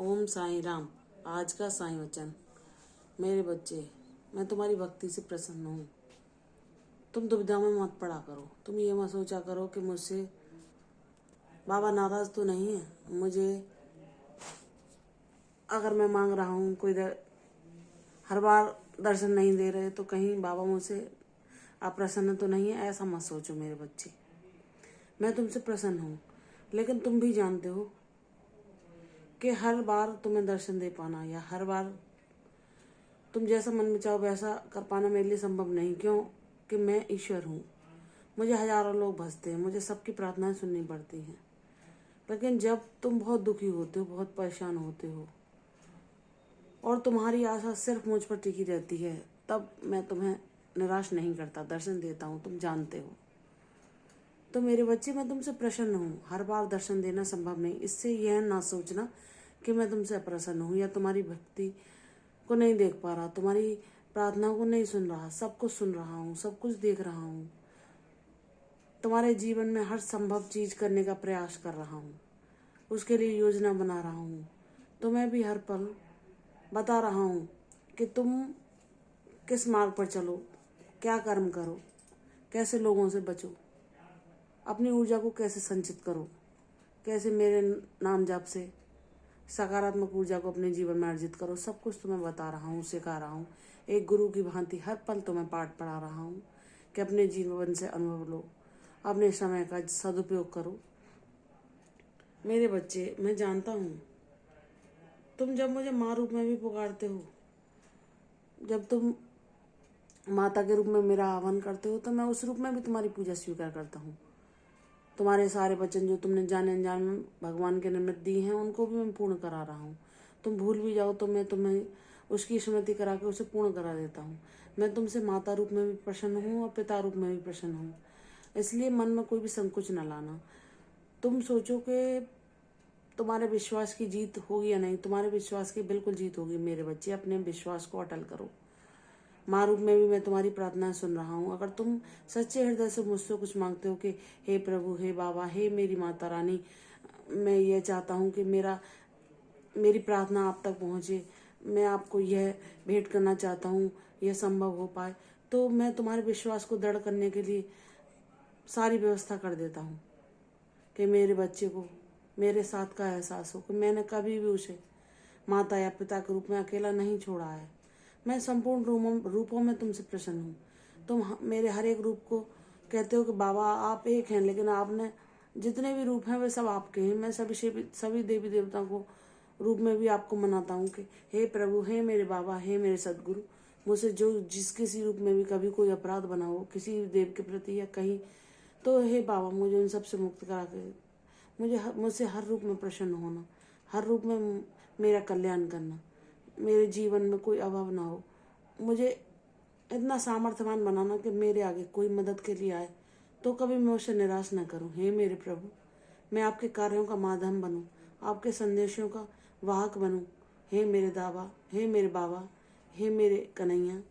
ओम साईं राम। आज का साईं वचन। मेरे बच्चे, मैं तुम्हारी भक्ति से प्रसन्न हूँ। तुम दुविधा में मत पड़ा करो। तुम ये मत सोचा करो कि मुझसे बाबा नाराज तो नहीं है। मुझे अगर मैं मांग रहा हूँ हर बार दर्शन नहीं दे रहे तो कहीं बाबा मुझसे अप्रसन्न तो नहीं है। ऐसा मत सोचो मेरे बच्चे। मैं तुमसे प्रसन्न हूँ, लेकिन तुम भी जानते हो कि हर बार तुम्हें दर्शन दे पाना या हर बार तुम जैसा मन में चाहो वैसा कर पाना मेरे लिए संभव नहीं। क्यों कि मैं ईश्वर हूँ। मुझे हजारों लोग भजते हैं, मुझे सबकी प्रार्थनाएं सुननी पड़ती हैं। लेकिन जब तुम बहुत दुखी होते हो, बहुत परेशान होते हो और तुम्हारी आशा सिर्फ मुझ पर टिकी रहती है, तब मैं तुम्हें निराश नहीं करता, दर्शन देता हूँ। तुम जानते हो। तो मेरे बच्चे, मैं तुमसे प्रसन्न हूँ। हर बार दर्शन देना संभव नहीं। इससे यह ना सोचना कि मैं तुमसे अप्रसन्न हूँ या तुम्हारी भक्ति को नहीं देख पा रहा, तुम्हारी प्रार्थना को नहीं सुन रहा। सब कुछ सुन रहा हूँ, सब कुछ देख रहा हूँ। तुम्हारे जीवन में हर संभव चीज करने का प्रयास कर रहा हूँ, उसके लिए योजना बना रहा हूँ। तुम्हें भी हर पल बता रहा हूँ कि तुम किस मार्ग पर चलो, क्या कर्म करो, कैसे लोगों से बचो, अपनी ऊर्जा को कैसे संचित करो, कैसे मेरे नाम जाप से सकारात्मक ऊर्जा को अपने जीवन में अर्जित करो। सब कुछ तुम्हें बता रहा हूँ, सिखा रहा हूँ। एक गुरु की भांति हर पल तुम्हें पाठ पढ़ा रहा हूँ कि अपने जीवन से अनुभव लो, अपने समय का सदुपयोग करो। मेरे बच्चे, मैं जानता हूँ तुम जब मुझे माँ रूप में भी पुकारते हो, जब तुम माता के रूप में मेरा आह्वान करते हो, तो मैं उस रूप में भी तुम्हारी पूजा स्वीकार करता हूँ। तुम्हारे सारे वचन जो तुमने जाने अनजान में भगवान के निमित्त दिए हैं, उनको भी मैं पूर्ण करा रहा हूँ। तुम भूल भी जाओ तो मैं तुम्हें उसकी स्मृति करा के उसे पूर्ण करा देता हूँ। मैं तुमसे माता रूप में भी प्रसन्न हूँ और पिता रूप में भी प्रसन्न हूँ। इसलिए मन में कोई भी संकोच न लाना। तुम सोचो कि तुम्हारे विश्वास की जीत होगी या नहीं। तुम्हारे विश्वास की बिल्कुल जीत होगी मेरे बच्चे। अपने विश्वास को अटल करो। माँ रूप में भी मैं तुम्हारी प्रार्थना सुन रहा हूँ। अगर तुम सच्चे हृदय से मुझसे कुछ मांगते हो कि हे प्रभु, हे बाबा, हे मेरी माता रानी, मैं ये चाहता हूँ कि मेरी प्रार्थना आप तक पहुँचे, मैं आपको यह भेंट करना चाहता हूँ, यह संभव हो पाए, तो मैं तुम्हारे विश्वास को दृढ़ करने के लिए सारी व्यवस्था कर देता हूँ कि मेरे बच्चे को मेरे साथ का एहसास हो कि मैंने कभी भी उसे माता या पिता के रूप में अकेला नहीं छोड़ा है। मैं संपूर्ण रूपों में तुमसे प्रसन्न हूँ। तुम मेरे हर एक रूप को कहते हो कि बाबा आप एक हैं, लेकिन आपने जितने भी रूप हैं वे सब आपके हैं। मैं सभी देवी देवताओं को रूप में भी आपको मनाता हूँ कि हे प्रभु, हे मेरे बाबा, हे मेरे सदगुरु, मुझसे जो जिस किसी रूप में भी कभी कोई अपराध बना हो किसी देव के प्रति या कहीं, तो हे बाबा मुझे उन सब से मुक्त करा के मुझसे हर रूप में प्रसन्न होना, हर रूप में मेरा कल्याण करना, मेरे जीवन में कोई अभाव ना हो। मुझे इतना सामर्थ्यवान बनाना कि मेरे आगे कोई मदद के लिए आए तो कभी मैं उसे निराश न करूं। हे मेरे प्रभु, मैं आपके कार्यों का माध्यम बनूं, आपके संदेशों का वाहक बनूं। हे मेरे दावा, हे मेरे बाबा, हे मेरे कन्हैया,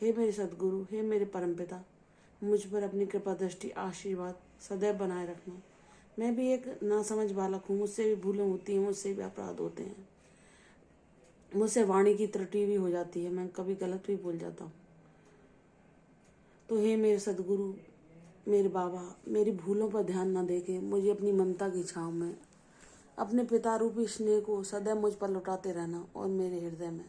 हे मेरे सदगुरु, हे मेरे परमपिता, मुझ पर अपनी कृपा दृष्टि आशीर्वाद सदैव बनाए रखना। मैं भी एक नासमझ बालक हूँ, मुझसे भी भूलें होती हैं, मुझसे भी अपराध होते हैं, मुझसे वाणी की त्रुटि भी हो जाती है, मैं कभी गलत भी बोल जाता हूँ। तो हे मेरे सदगुरु, मेरे बाबा, मेरी भूलों पर ध्यान न देके मुझे अपनी ममता की छाँव में अपने पिता रूपी स्नेह को सदैव मुझ पर लौटाते रहना और मेरे हृदय में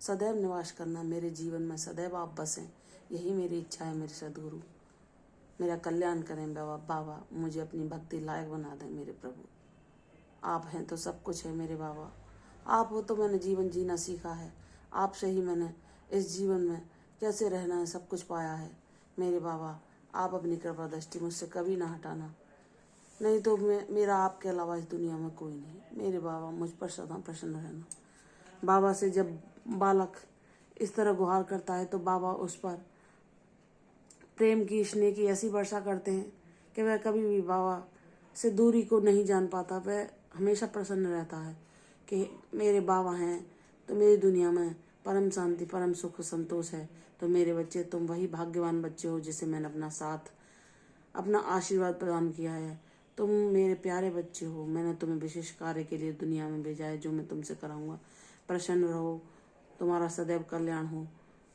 सदैव निवास करना। मेरे जीवन में सदैव आप बसें, यही मेरी इच्छा है मेरे सदगुरु। मेरा कल्याण करें बाबा, मुझे अपनी भक्ति लायक बना दें मेरे प्रभु। आप हैं तो सब कुछ है मेरे बाबा। आप हो तो मैंने जीवन जीना सीखा है। आपसे ही मैंने इस जीवन में कैसे रहना है सब कुछ पाया है मेरे बाबा। आप अपनी कृपा दृष्टि मुझसे कभी ना हटाना, नहीं तो मेरा आपके अलावा इस दुनिया में कोई नहीं। मेरे बाबा मुझ पर सदा प्रसन्न रहना। बाबा से जब बालक इस तरह गुहार करता है तो बाबा उस पर प्रेम की, स्नेह की ऐसी वर्षा करते हैं कि वह कभी भी बाबा से दूरी को नहीं जान पाता। वह हमेशा प्रसन्न रहता है कि मेरे बाबा हैं तो मेरी दुनिया में परम शांति, परम सुख, संतोष है। तो मेरे बच्चे, तुम वही भाग्यवान बच्चे हो जिसे मैंने अपना साथ, अपना आशीर्वाद प्रदान किया है। तुम मेरे प्यारे बच्चे हो, मैंने तुम्हें विशेष कार्य के लिए दुनिया में भेजा है, जो मैं तुमसे कराऊंगा। प्रसन्न रहो, तुम्हारा सदैव कल्याण हो,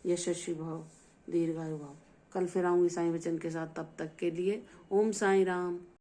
यशस्वी भव, दीर्घायु भव। कल फिर आऊंगी साईं वचन के साथ, तब तक के लिए ओम साईं राम।